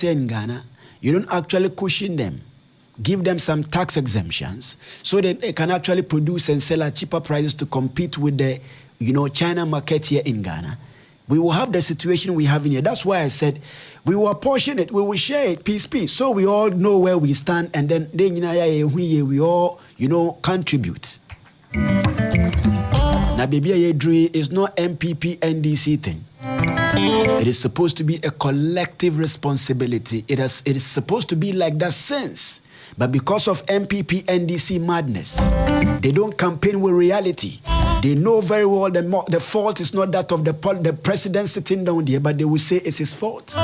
in Ghana, you don't actually cushion them. Give them some tax exemptions so that they can actually produce and sell at cheaper prices to compete with the, China market here in Ghana. We will have the situation we have in here. That's why I said we will apportion it, we will share it, peace. So we all know where we stand, and then we all, contribute. Now, baby, is not MPP NDC thing. It is supposed to be a collective responsibility. It is supposed to be like that since. But because of MPP NDC madness, they don't campaign with reality. They know very well the fault is not that of the president sitting down there, but they will say it's his fault.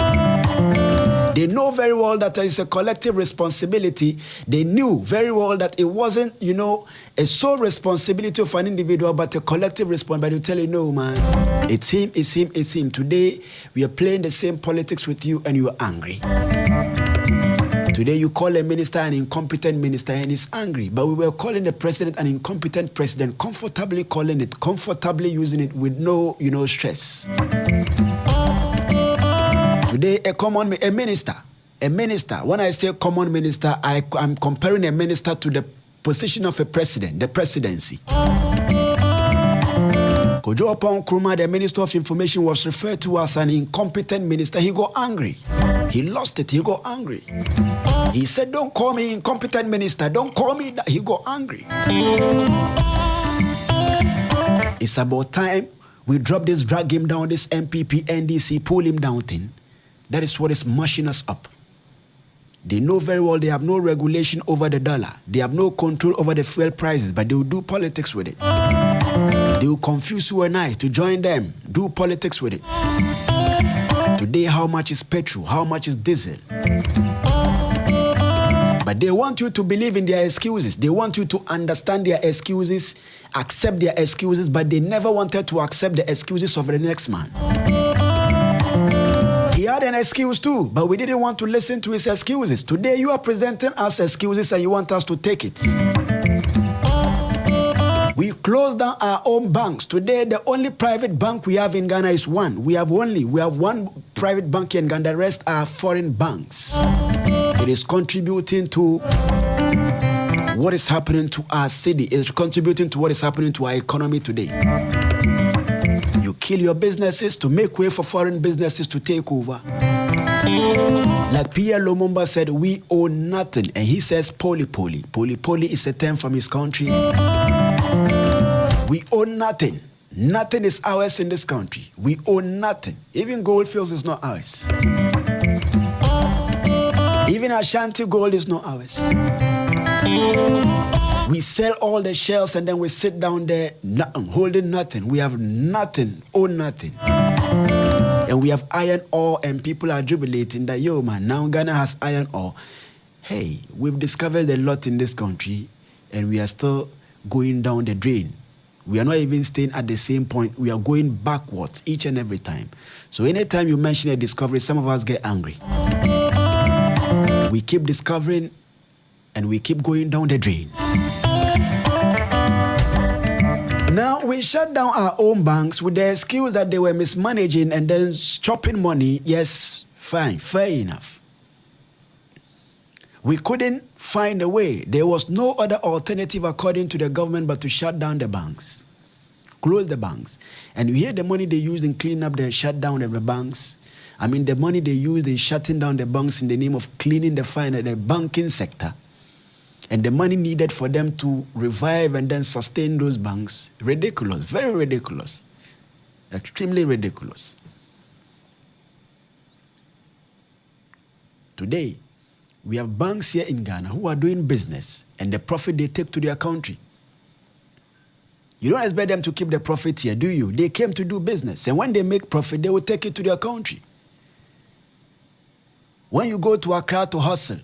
They know very well that it's a collective responsibility. They knew very well that it wasn't, a sole responsibility of an individual, but a collective responsibility. But they tell you, no, man, it's him. Today, we are playing the same politics with you and you are angry. Today, you call a minister an incompetent minister and he's angry. But we were calling the president an incompetent president, comfortably calling it, comfortably using it with no, stress. Today, a minister. When I say common minister, I'm comparing a minister to the position of a president, the presidency. Kojo Opon Nkrumah, the Minister of Information, was referred to as an incompetent minister. He got angry. He lost it. He got angry. He said, don't call me incompetent minister. Don't call me that. He got angry. It's about time we drop this, drag him down, this MPP, NDC, pull him down thing. That is what is mushing us up. They know very well they have no regulation over the dollar. They have no control over the fuel prices, but they will do politics with it. They will confuse you and I to join them, do politics with it. Today, how much is petrol? How much is diesel? But they want you to believe in their excuses. They want you to understand their excuses, accept their excuses, but they never wanted to accept the excuses of the next man. He had an excuse too, but we didn't want to listen to his excuses. Today, you are presenting us excuses and you want us to take it. We closed down our own banks. Today, the only private bank we have in Ghana is one. We have one private bank in Ghana. The rest are foreign banks. It is contributing to what is happening to our city. It is contributing to what is happening to our economy today. You kill your businesses to make way for foreign businesses to take over. Like Pierre Lumumba said, we own nothing. And he says poly. Poly is a term from his country. We own nothing. Nothing is ours in this country. We own nothing. Even goldfields is not ours. Even Ashanti gold is not ours. We sell all the shells and then we sit down there holding nothing. We have nothing, own nothing. And we have iron ore and people are jubilating that, yo man, now Ghana has iron ore. Hey, we've discovered a lot in this country and we are still going down the drain. We are not even staying at the same point. We are going backwards each and every time. So anytime you mention a discovery, some of us get angry. We keep discovering and we keep going down the drain. Now, we shut down our own banks with the excuse that they were mismanaging and then chopping money. Yes, fine, fair enough. We couldn't find a way. There was no other alternative according to the government but to shut down the banks, close the banks. And you hear the money they use in cleaning up the shutdown of the banks. I mean, the money they used in shutting down the banks in the name of cleaning the banking sector. And the money needed for them to revive and then sustain those banks, ridiculous, very ridiculous, extremely ridiculous. Today, we have banks here in Ghana who are doing business and the profit they take to their country. You don't expect them to keep the profit here, do you? They came to do business, and when they make profit, they will take it to their country. When you go to Accra to hustle,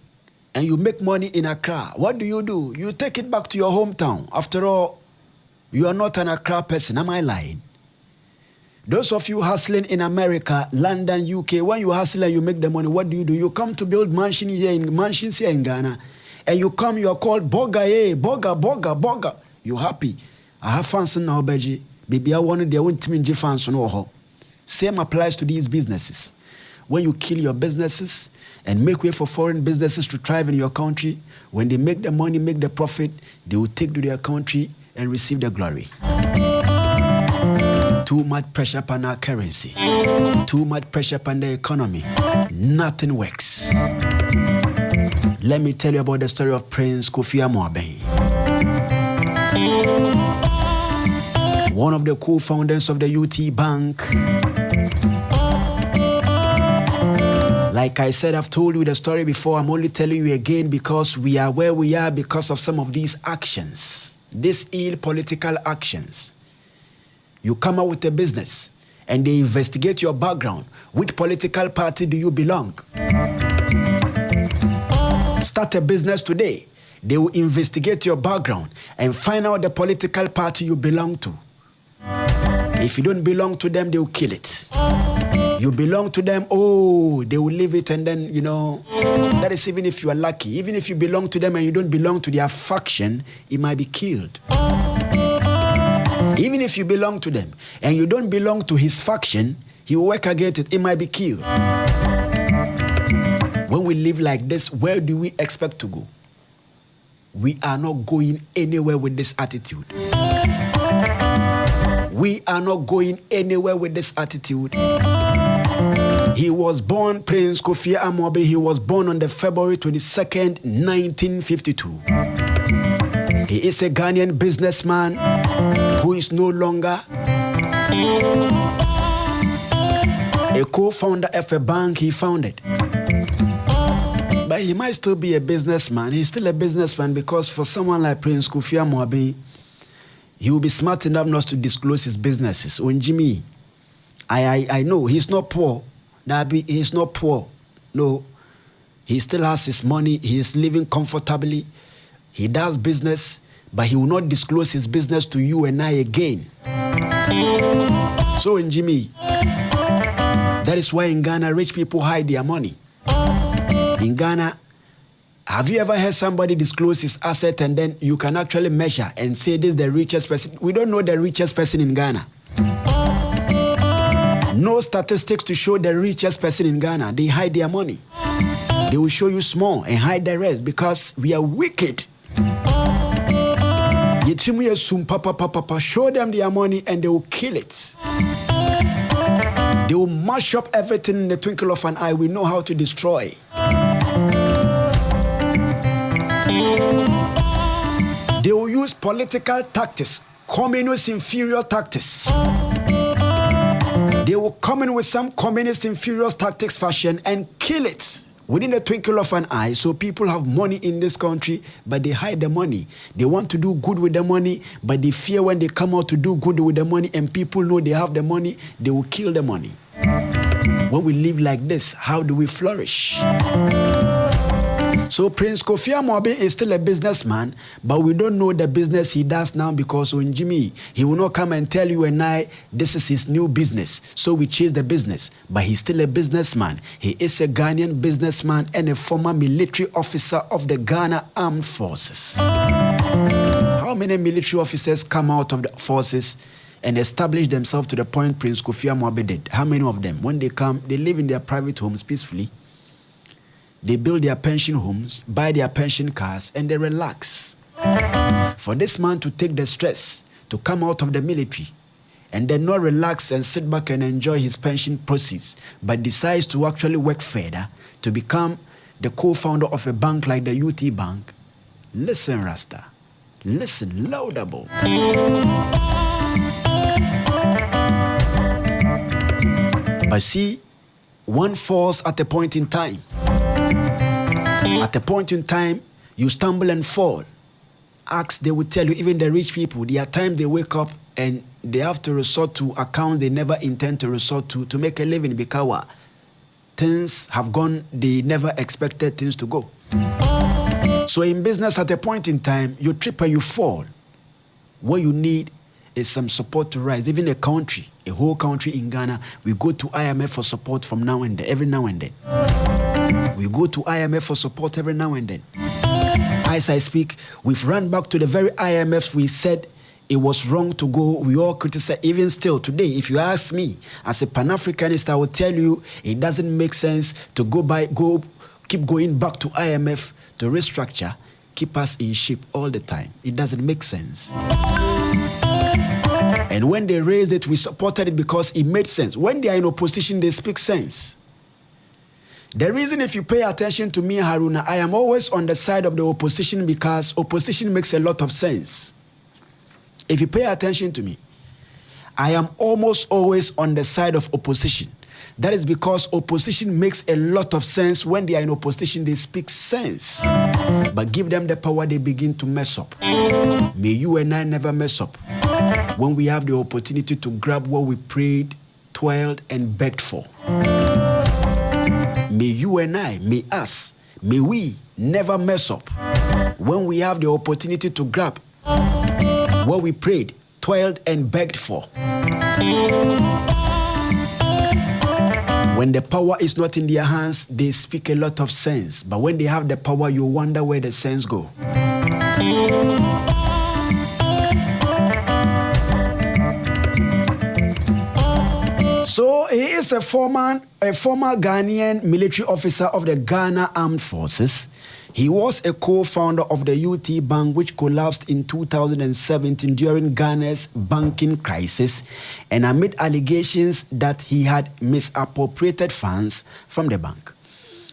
and you make money in Accra, what do? You take it back to your hometown. After all, you are not an Accra person. Am I lying? Those of you hustling in America, London, UK, when you hustle and you make the money, what do? You come to build mansions here in Ghana, and you are called Boga. You're happy. I have fans now, Beji. Baby, I wanted their own team in fans. Same applies to these businesses. when you kill your businesses and make way for foreign businesses to thrive in your country, when they make the money, make the profit, they will take to their country and receive the glory. Too much pressure upon our currency. Too much pressure upon the economy. Nothing works. Let me tell you about the story of Prince Kofi Amoabeng. One of the co-founders of the UT Bank. Like I said, I've told you the story before. I'm only telling you again because we are where we are because of some of these actions. These ill political actions. You come out with a business and they investigate your background. Which political party do you belong? Start a business today. They will investigate your background and find out the political party you belong to. If you don't belong to them, they will kill it. You belong to them, they will leave it, and then, that is even if you are lucky. Even if you belong to them and you don't belong to their faction, it might be killed. Even if you belong to them and you don't belong to his faction, he will work against it. It might be killed. When we live like this, where do we expect to go? We are not going anywhere with this attitude. We are not going anywhere with this attitude. He was born, Prince Kofi Amoabeng, he was born on the February 22nd, 1952. He is a Ghanaian businessman who is no longer a co-founder of a bank he founded. But he might still be a businessman. He's still a businessman because for someone like Prince Kofi Amoabeng, he will be smart enough not to disclose his businesses. When Jimmy, I know he's not poor. He's not poor. No, he still has his money. He is living comfortably. He does business, but he will not disclose his business to you and I again. So in Jimmy, that is why in Ghana, rich people hide their money. In Ghana, have you ever heard somebody disclose his asset and then you can actually measure and say this is the richest person? We don't know the richest person in Ghana. No statistics to show the richest person in Ghana. They hide their money. They will show you small and hide the rest because we are wicked. Show them their money and they will kill it. They will mash up everything in the twinkle of an eye. We know how to destroy. They will use political tactics, communist inferior tactics. They will come in with some communist inferior tactics fashion and kill it within the twinkle of an eye. So people have money in this country, but they hide the money. They want to do good with the money, but they fear when they come out to do good with the money and people know they have the money, they will kill the money. When we live like this, how do we flourish? So Prince Kofi Amoabeng is still a businessman, but we don't know the business he does now because on Jimmy, he will not come and tell you and I, this is his new business. So we chase the business, but he's still a businessman. He is a Ghanaian businessman and a former military officer of the Ghana Armed Forces. How many military officers come out of the forces and establish themselves to the point Prince Kofi Amoabeng did? How many of them? When they come, they live in their private homes peacefully. They build their pension homes, buy their pension cars, and they relax. For this man to take the stress, to come out of the military, and then not relax and sit back and enjoy his pension proceeds, but decides to actually work further, to become the co-founder of a bank like the UT Bank. Listen, Rasta. Listen, laudable. But see, one falls at a point in time. At a point in time, you stumble and fall. Acts, they will tell you, even the rich people, there are times they wake up and they have to resort to accounts they never intend to resort to make a living because things have gone, they never expected things to go. So in business, at a point in time, you trip and you fall. What you need is some support to rise. Even a country, a whole country in Ghana, we go to IMF for support from now and then, every now and then. We go to IMF for support every now and then. As I speak, we've run back to the very IMFs we said it was wrong to go. We all criticize. Even still today, if you ask me as a Pan-Africanist, I will tell you it doesn't make sense to keep going back to IMF to restructure, keep us in shape all the time. It doesn't make sense. And when they raised it, we supported it because it made sense. When they are in opposition, they speak sense. The reason, if you pay attention to me, Haruna, I am always on the side of the opposition because opposition makes a lot of sense. If you pay attention to me, I am almost always on the side of opposition. That is because opposition makes a lot of sense. When they are in opposition, they speak sense. But give them the power, they begin to mess up. May you and I never mess up when we have the opportunity to grab what we prayed, toiled, and begged for. May you and I, may us, may we never mess up when we have the opportunity to grab what we prayed, toiled, and begged for. When the power is not in their hands, they speak a lot of sense. But when they have the power, you wonder where the sense go. So he is a former Ghanaian military officer of the Ghana Armed Forces. He was a co-founder of the UT Bank, which collapsed in 2017 during Ghana's banking crisis, and amid allegations that he had misappropriated funds from the bank.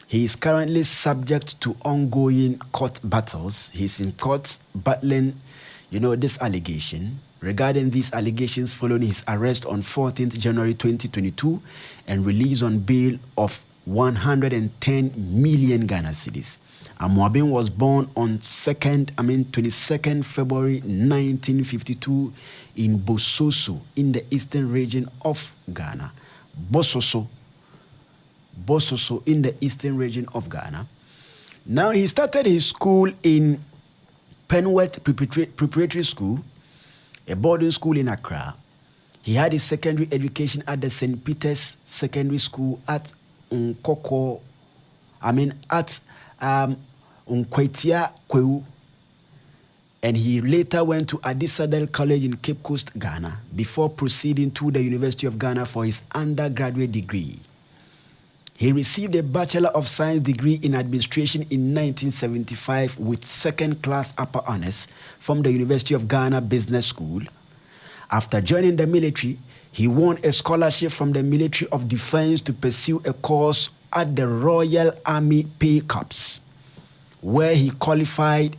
He is currently subject to ongoing court battles. He's in court battling, this allegation. Regarding these allegations following his arrest on 14th January 2022 and release on bail of 110 million Ghana cedis. Amoabeng was born on 22nd February 1952 in Bososo in the eastern region of Ghana. Bososo in the eastern region of Ghana. Now he started his school in Penworth Preparatory School, a boarding school in Accra. He had his secondary education at the St. Peter's Secondary School at Nkwetia Kweu, and he later went to Adisadel College in Cape Coast, Ghana, before proceeding to the University of Ghana for his undergraduate degree. He received a Bachelor of Science degree in Administration in 1975 with second-class upper honors from the University of Ghana Business School. After joining the military, he won a scholarship from the Military of Defense to pursue a course at the Royal Army Pay Corps, where he qualified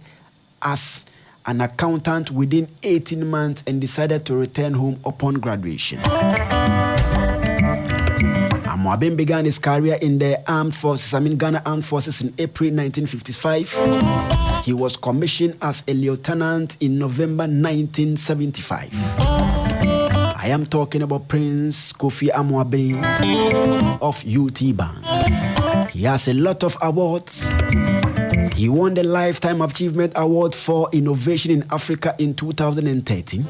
as an accountant within 18 months and decided to return home upon graduation. Amoabeng began his career in the Ghana Armed Forces in April 1955. He was commissioned as a lieutenant in November 1975. I am talking about Prince Kofi Amoabeng of UT Bank. He has a lot of awards. He won the Lifetime Achievement Award for Innovation in Africa in 2013.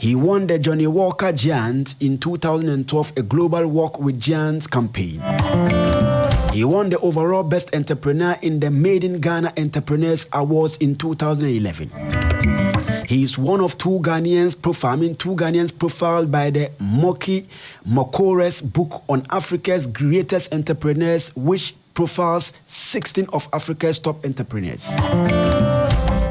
He won the Johnny Walker Giant in 2012, a global Walk with Giants campaign. He won the overall Best Entrepreneur in the Made in Ghana Entrepreneurs Awards in 2011. He is one of two Ghanaians profiled by the Moki Mokores book on Africa's greatest entrepreneurs, which profiles 16 of Africa's top entrepreneurs.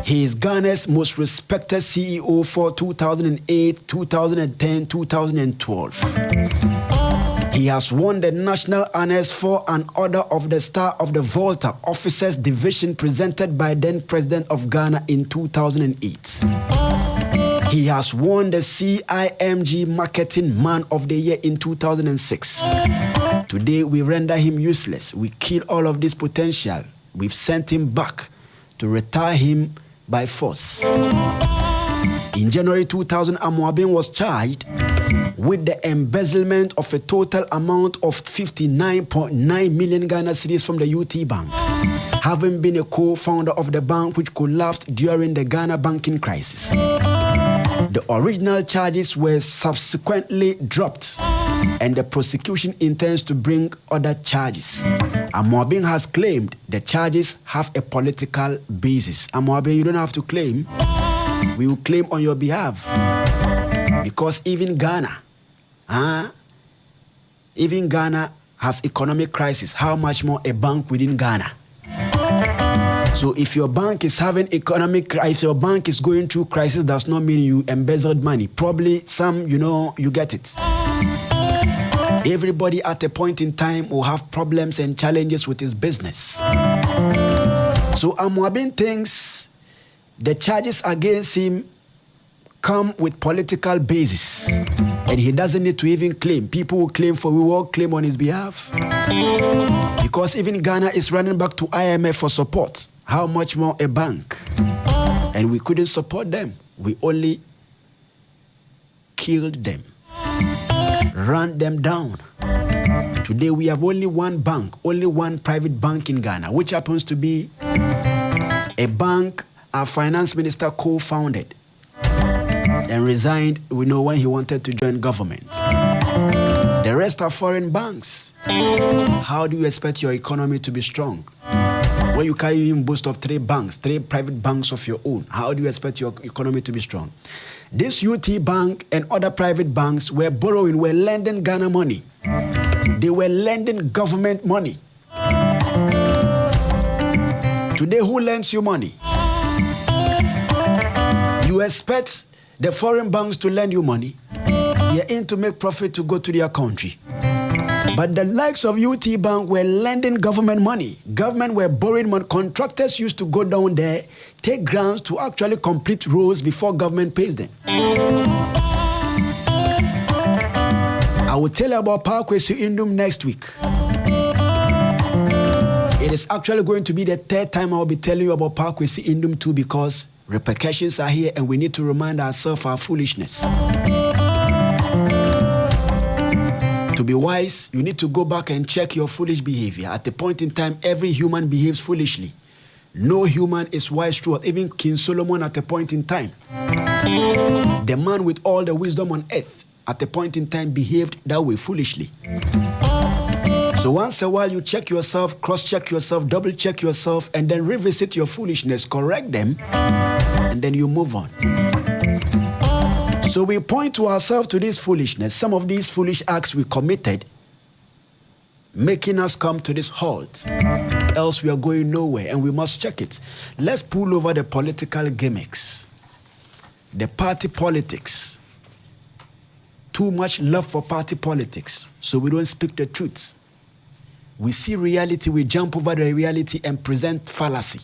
He is Ghana's most respected CEO for 2008, 2010, 2012. He has won the national honors for an Order of the Star of the Volta Officers Division presented by then President of Ghana in 2008. He has won the CIMG Marketing Man of the Year in 2006. Today we render him useless. We kill all of this potential. We've sent him back to retire him by force. In January 2000, Amoabeng was charged with the embezzlement of a total amount of 59.9 million Ghana cedis from the UT Bank, having been a co-founder of the bank which collapsed during the Ghana banking crisis. The original charges were subsequently dropped, and the prosecution intends to bring other charges. Amoabeng has claimed the charges have a political basis. Amoabeng, you don't have to claim We will claim on your behalf. Because even Ghana has economic crisis. How much more a bank within Ghana? So if your bank is having economic crisis, your bank is going through crisis, does not mean you embezzled money. Probably some, you get it. Everybody at a point in time will have problems and challenges with his business. So Amoabeng thinks the charges against him come with political basis, and he doesn't need to even claim. People will claim we will claim on his behalf. Because even Ghana is running back to IMF for support. How much more a bank? And we couldn't support them. We only killed them, ran them down. Today we have only one bank, only one private bank in Ghana, which happens to be a bank our finance minister co-founded and resigned, we know, when he wanted to join government. The rest are foreign banks. How do you expect your economy to be strong when you can't even boast of three private banks of your own? How do you expect your economy to be strong? This UT Bank and other private banks were lending Ghana money. They were lending government money. Today, who lends you money? You expect the foreign banks to lend you money. You're in to make profit to go to their country. But the likes of UT Bank were lending government money. Government were borrowing money. Contractors used to go down there, take grants to actually complete roads before government pays them. I will tell you about Parkwesi Indum next week. It is actually going to be the third time I will be telling you about Parkwesi Indum too, because repercussions are here and we need to remind ourselves our foolishness. To be wise, you need to go back and check your foolish behavior. At the point in time, every human behaves foolishly. No human is wise throughout. Even King Solomon at a point in time, the man with all the wisdom on earth, at a point in time behaved that way foolishly. So once a while you check yourself, cross-check yourself, double-check yourself, and then revisit your foolishness, correct them, and then you move on. So we point to ourselves to this foolishness, some of these foolish acts we committed, making us come to this halt. Else we are going nowhere, and we must check it. Let's pull over the political gimmicks, the party politics. Too much love for party politics, so we don't speak the truth. We see reality, we jump over the reality and present fallacy.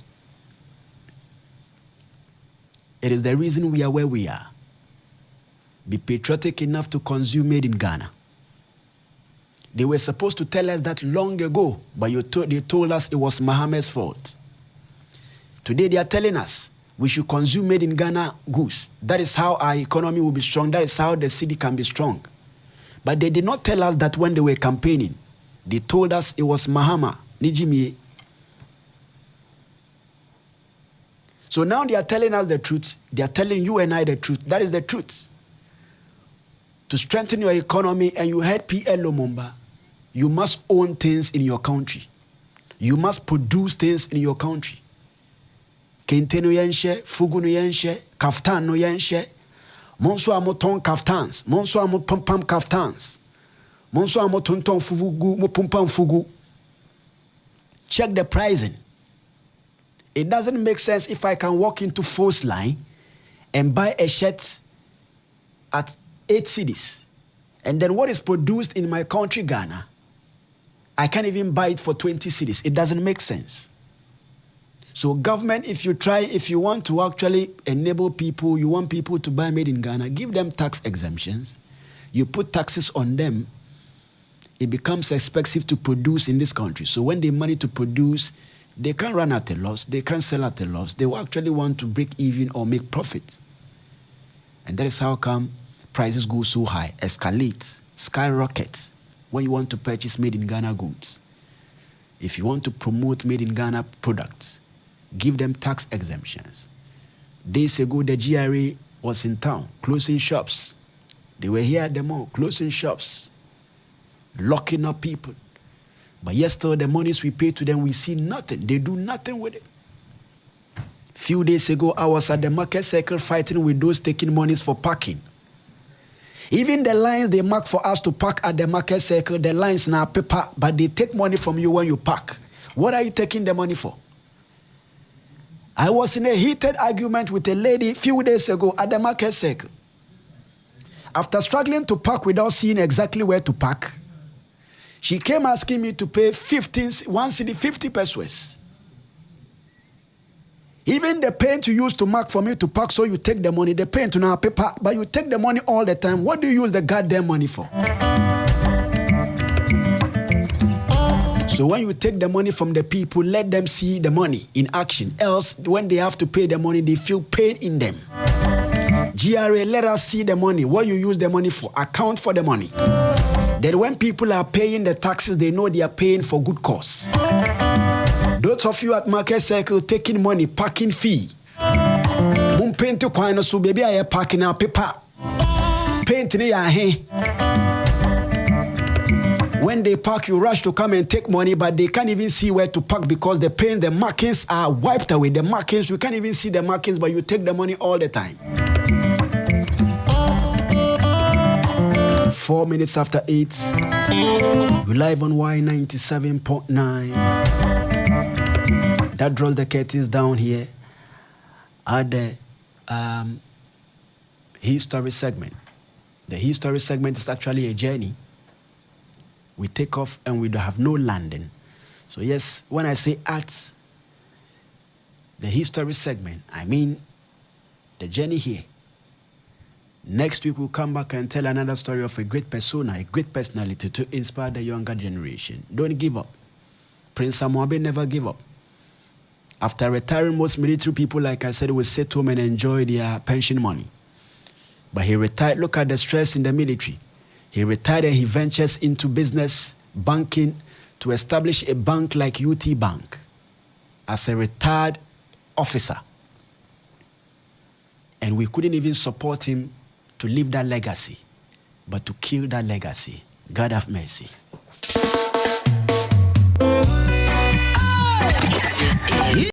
It is the reason we are where we are. Be patriotic enough to consume made in Ghana. They were supposed to tell us that long ago, but they told us it was Mohammed's fault. Today they are telling us we should consume made in Ghana goods. That is how our economy will be strong. That is how the city can be strong. But they did not tell us that when they were campaigning. They told us it was Mahama, Nijimi. So now they are telling us the truth. They are telling you and I the truth. That is the truth. To strengthen your economy, and you heard P.L. Lumumba, you must own things in your country. You must produce things in your country. Kente no yenshe, fugu no yenshe, kaftan no yenshe. Monso amoton kaftans, monso amopampam kaftans. Monso amotonton fugu, mopumpam fugu. Check the pricing. It doesn't make sense if I can walk into Force Line and buy a shirt at 8 cedis, and then what is produced in my country, Ghana, I can't even buy it for 20 cedis. It doesn't make sense. So government, if you want to actually enable people, you want people to buy made in Ghana, give them tax exemptions. You put taxes on them, it becomes expensive to produce in this country. So when they money to produce, they can't run at a loss, they can't sell at a loss. They will actually want to break even or make profit. And that is how come prices go so high, escalate, skyrocket when you want to purchase made in Ghana goods. If you want to promote made in Ghana products, give them tax exemptions. Days ago, the GRA was in town, closing shops. They were here at the mall, closing shops, locking up people. But yesterday, the monies we pay to them, we see nothing. They do nothing with it. Few days ago, I was at the market circle fighting with those taking monies for parking. Even the lines they mark for us to park at the market circle, the lines now paper, but they take money from you when you park. What are you taking the money for? I was in a heated argument with a lady a few days ago at the market circle. After struggling to park without seeing exactly where to park, she came asking me to pay 50 pesos. Even the paint you used to mark for me to park, so you take the money, the paint to now paper, but you take the money all the time. What do you use the goddamn money for? So when you take the money from the people, let them see the money in action. Else, when they have to pay the money, they feel pain in them. GRA, let us see the money. What you use the money for? Account for the money. Then when people are paying the taxes, they know they are paying for good cause. Those of you at Market Circle taking money, parking fee. Paint to coin so baby I parking our paper. Paint ne ya he. When they park, you rush to come and take money, but they can't even see where to park because the paint, the markings are wiped away. The markings, you can't even see the markings, but you take the money all the time. 4 minutes after 8, we're live on Y97.9. That draws the curtains down here at the history segment. The history segment is actually a journey. We take off and we don't have no landing. So yes, when I say at the history segment, I mean the journey here. Next week we'll come back and tell another story of a great persona, a great personality to inspire the younger generation. Don't give up. Prince Amoabeng never gave up. After retiring, most military people, like I said, will sit home and enjoy their pension money. But he retired. Look at the stress in the military. He retired and he ventures into business, banking, to establish a bank like UT Bank as a retired officer. And we couldn't even support him to leave that legacy, but to kill that legacy. God have mercy.